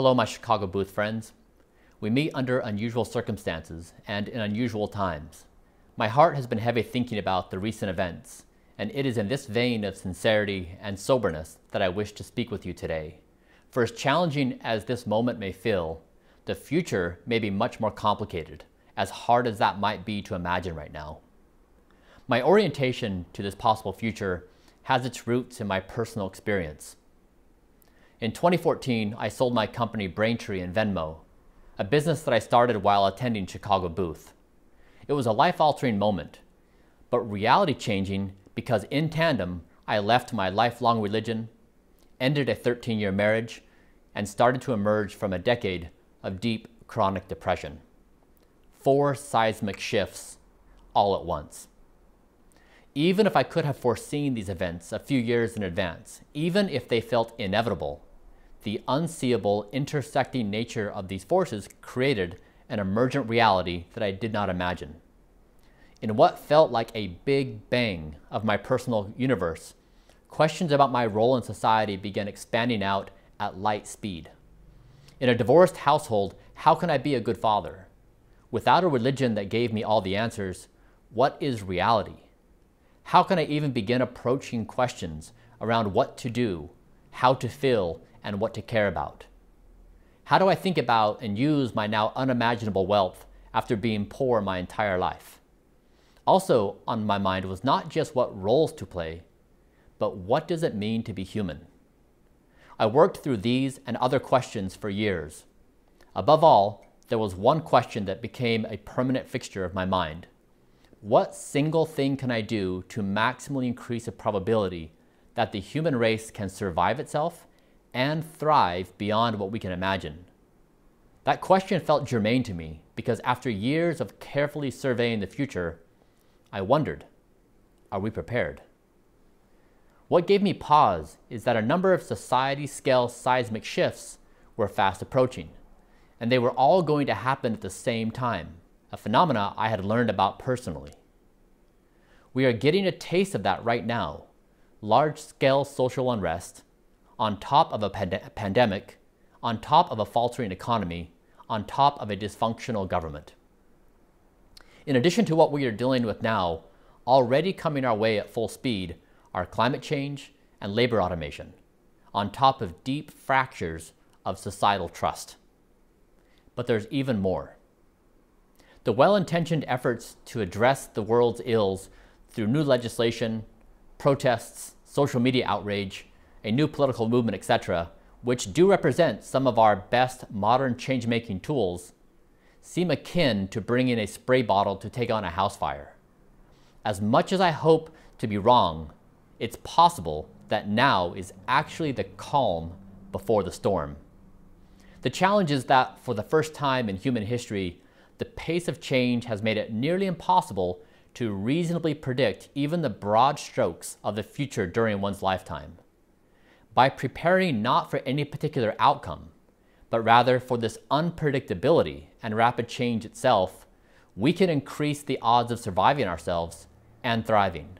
Hello, my Chicago booth friends. We meet under unusual circumstances and in unusual times. My heart has been heavy thinking about the recent events, and it is in this vein of sincerity and soberness that I wish to speak with you today. For as challenging as this moment may feel, the future may be much more complicated, as hard as that might be to imagine right now. My orientation to this possible future has its roots in my personal experience. In 2014, I sold my company Braintree and Venmo, a business that I started while attending Chicago Booth. It was a life-altering moment, but reality-changing because in tandem, I left my lifelong religion, ended a 13-year marriage, and started to emerge from a decade of deep chronic depression. 4 seismic shifts all at once. Even if I could have foreseen these events a few years in advance, even if they felt inevitable, the unseeable intersecting nature of these forces created an emergent reality that I did not imagine. In what felt like a big bang of my personal universe, questions about my role in society began expanding out at light speed. In a divorced household, how can I be a good father? Without a religion that gave me all the answers, what is reality? How can I even begin approaching questions around what to do, how to feel, and what to care about? How do I think about and use my now unimaginable wealth after being poor my entire life? Also on my mind was not just what roles to play, but what does it mean to be human? I worked through these and other questions for years. Above all, there was one question that became a permanent fixture of my mind. What single thing can I do to maximally increase the probability that the human race can survive itself and thrive beyond what we can imagine? That question felt germane to me because after years of carefully surveying the future, I wondered, are we prepared? What gave me pause is that a number of society-scale seismic shifts were fast approaching, and they were all going to happen at the same time, a phenomena I had learned about personally. We are getting a taste of that right now. Large-scale social unrest, on top of a pandemic, on top of a faltering economy, on top of a dysfunctional government. In addition to what we are dealing with now, already coming our way at full speed are climate change and labor automation, on top of deep fractures of societal trust. But there's even more. The well-intentioned efforts to address the world's ills through new legislation, protests, social media outrage, a new political movement, etc., which do represent some of our best modern change-making tools, seem akin to bringing a spray bottle to take on a house fire. As much as I hope to be wrong, it's possible that now is actually the calm before the storm. The challenge is that for the first time in human history, the pace of change has made it nearly impossible to reasonably predict even the broad strokes of the future during one's lifetime. By preparing not for any particular outcome, but rather for this unpredictability and rapid change itself, we can increase the odds of surviving ourselves and thriving.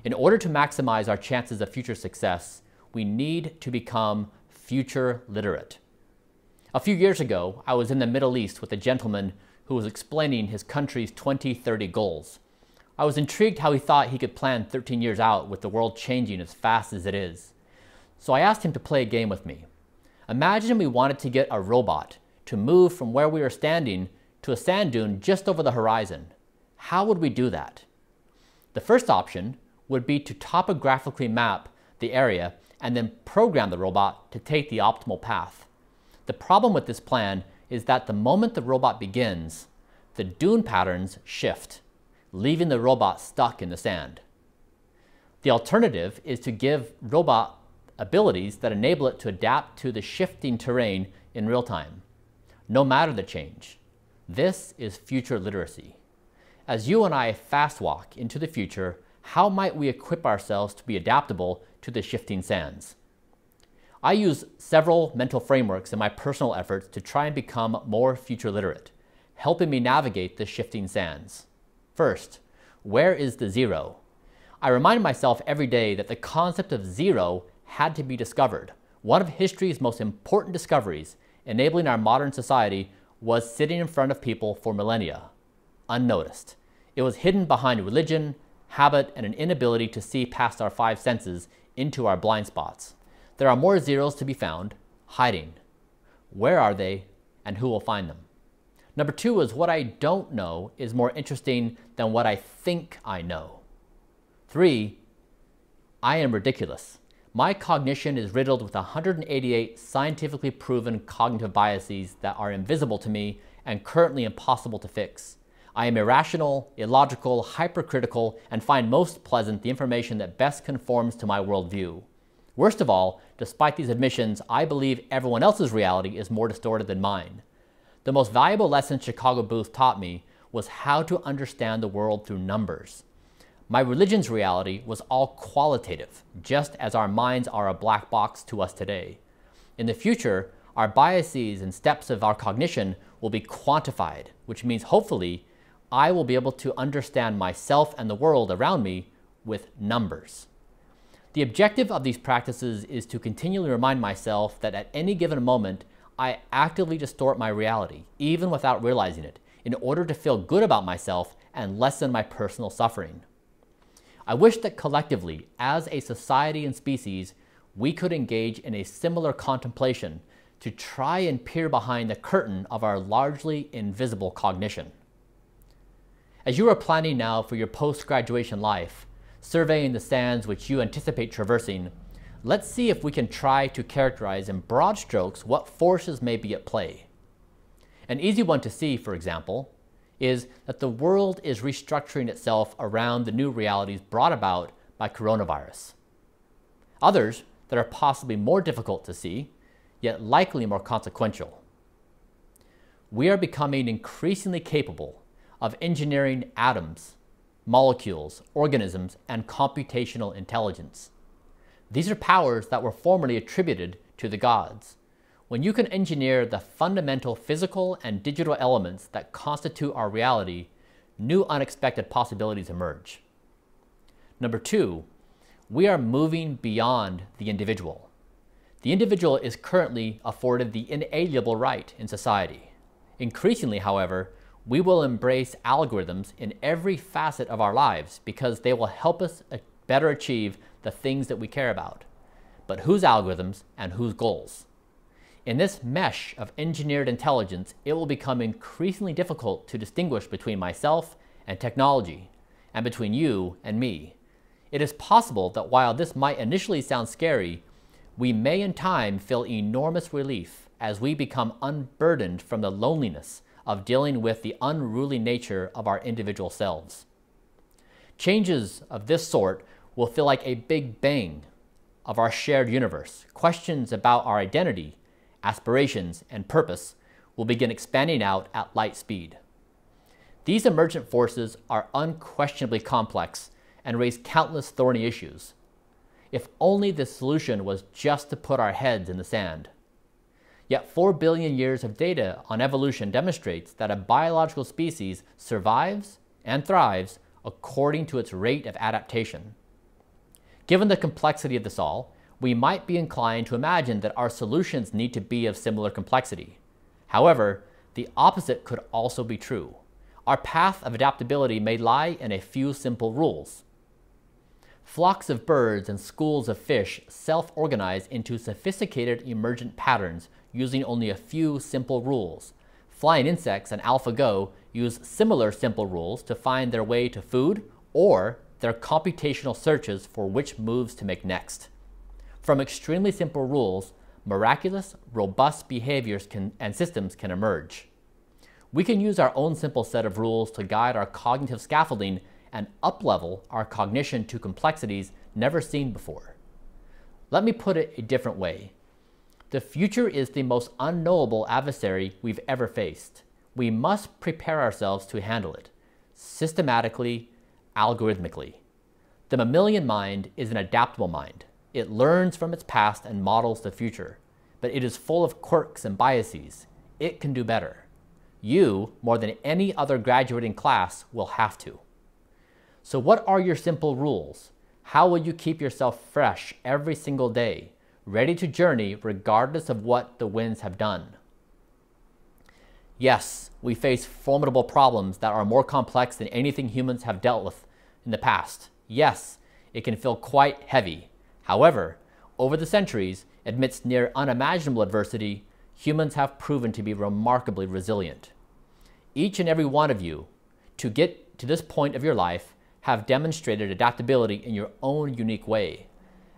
In order to maximize our chances of future success, we need to become future literate. A few years ago, I was in the Middle East with a gentleman who was explaining his country's 2030 goals. I was intrigued how he thought he could plan 13 years out with the world changing as fast as it is. So I asked him to play a game with me. Imagine we wanted to get a robot to move from where we were standing to a sand dune just over the horizon. How would we do that? The first option would be to topographically map the area and then program the robot to take the optimal path. The problem with this plan is that the moment the robot begins, the dune patterns shift, leaving the robot stuck in the sand. The alternative is to give robot abilities that enable it to adapt to the shifting terrain in real time, no matter the change. This is future literacy. As you and I fast walk into the future, how might we equip ourselves to be adaptable to the shifting sands? I use several mental frameworks in my personal efforts to try and become more future literate, helping me navigate the shifting sands. First, where is the zero? I remind myself every day that the concept of zero had to be discovered, one of history's most important discoveries, enabling our modern society, was sitting in front of people for millennia, unnoticed. It was hidden behind religion, habit, and an inability to see past our five senses into our blind spots. There are more zeros to be found, hiding. Where are they, and who will find them? Number two is what I don't know is more interesting than what I think I know. Three, I am ridiculous. My cognition is riddled with 188 scientifically proven cognitive biases that are invisible to me and currently impossible to fix. I am irrational, illogical, hypercritical, and find most pleasant the information that best conforms to my worldview. Worst of all, despite these admissions, I believe everyone else's reality is more distorted than mine. The most valuable lesson Chicago Booth taught me was how to understand the world through numbers. My religion's reality was all qualitative, just as our minds are a black box to us today. In the future, our biases and steps of our cognition will be quantified, which means hopefully I will be able to understand myself and the world around me with numbers. The objective of these practices is to continually remind myself that at any given moment, I actively distort my reality, even without realizing it, in order to feel good about myself and lessen my personal suffering. I wish that collectively, as a society and species, we could engage in a similar contemplation to try and peer behind the curtain of our largely invisible cognition. As you are planning now for your post-graduation life, surveying the sands which you anticipate traversing, let's see if we can try to characterize in broad strokes what forces may be at play. An easy one to see, for example, is that the world is restructuring itself around the new realities brought about by coronavirus. Others that are possibly more difficult to see, yet likely more consequential. We are becoming increasingly capable of engineering atoms, molecules, organisms, and computational intelligence. These are powers that were formerly attributed to the gods. When you can engineer the fundamental physical and digital elements that constitute our reality, new unexpected possibilities emerge. Number two, we are moving beyond the individual. The individual is currently afforded the inalienable right in society. Increasingly, however, we will embrace algorithms in every facet of our lives because they will help us better achieve the things that we care about. But whose algorithms and whose goals? In this mesh of engineered intelligence, it will become increasingly difficult to distinguish between myself and technology, and between you and me. It is possible that while this might initially sound scary, we may in time feel enormous relief as we become unburdened from the loneliness of dealing with the unruly nature of our individual selves. Changes of this sort will feel like a big bang of our shared universe. Questions about our identity, aspirations, and purpose will begin expanding out at light speed. These emergent forces are unquestionably complex and raise countless thorny issues. If only the solution was just to put our heads in the sand. Yet 4 billion years of data on evolution demonstrates that a biological species survives and thrives according to its rate of adaptation. Given the complexity of this all, we might be inclined to imagine that our solutions need to be of similar complexity. However, the opposite could also be true. Our path of adaptability may lie in a few simple rules. Flocks of birds and schools of fish self-organize into sophisticated emergent patterns using only a few simple rules. Flying insects and AlphaGo use similar simple rules to find their way to food or their computational searches for which moves to make next. From extremely simple rules, miraculous, robust behaviors and systems can emerge. We can use our own simple set of rules to guide our cognitive scaffolding and uplevel our cognition to complexities never seen before. Let me put it a different way. The future is the most unknowable adversary we've ever faced. We must prepare ourselves to handle it, systematically, algorithmically. The mammalian mind is an adaptable mind. It learns from its past and models the future, but it is full of quirks and biases. It can do better. You, more than any other graduating class, will have to. So what are your simple rules? How will you keep yourself fresh every single day, ready to journey regardless of what the winds have done? Yes, we face formidable problems that are more complex than anything humans have dealt with in the past. Yes, it can feel quite heavy. However, over the centuries, amidst near unimaginable adversity, humans have proven to be remarkably resilient. Each and every one of you, to get to this point of your life, have demonstrated adaptability in your own unique way.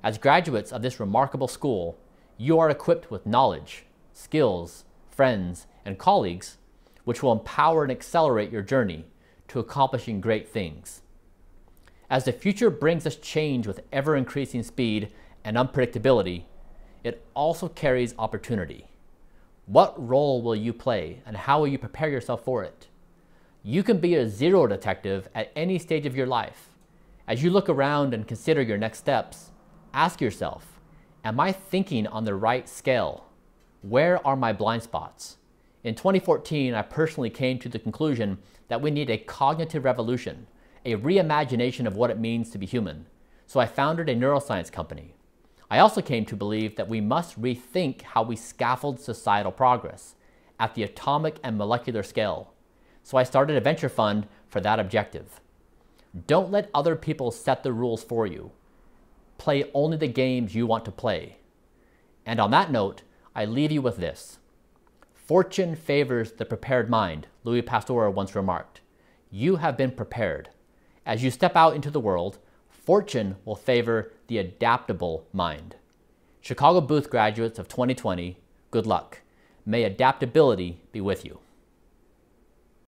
As graduates of this remarkable school, you are equipped with knowledge, skills, friends, and colleagues, which will empower and accelerate your journey to accomplishing great things. As the future brings us change with ever-increasing speed and unpredictability, it also carries opportunity. What role will you play, and how will you prepare yourself for it? You can be a zero detective at any stage of your life. As you look around and consider your next steps, ask yourself, am I thinking on the right scale? Where are my blind spots? In 2014, I personally came to the conclusion that we need a cognitive revolution, a reimagination of what it means to be human. So I founded a neuroscience company. I also came to believe that we must rethink how we scaffold societal progress at the atomic and molecular scale. So I started a venture fund for that objective. Don't let other people set the rules for you. Play only the games you want to play. And on that note, I leave you with this. Fortune favors the prepared mind, Louis Pasteur once remarked. You have been prepared. As you step out into the world, fortune will favor the adaptable mind. Chicago Booth graduates of 2020, good luck. May adaptability be with you.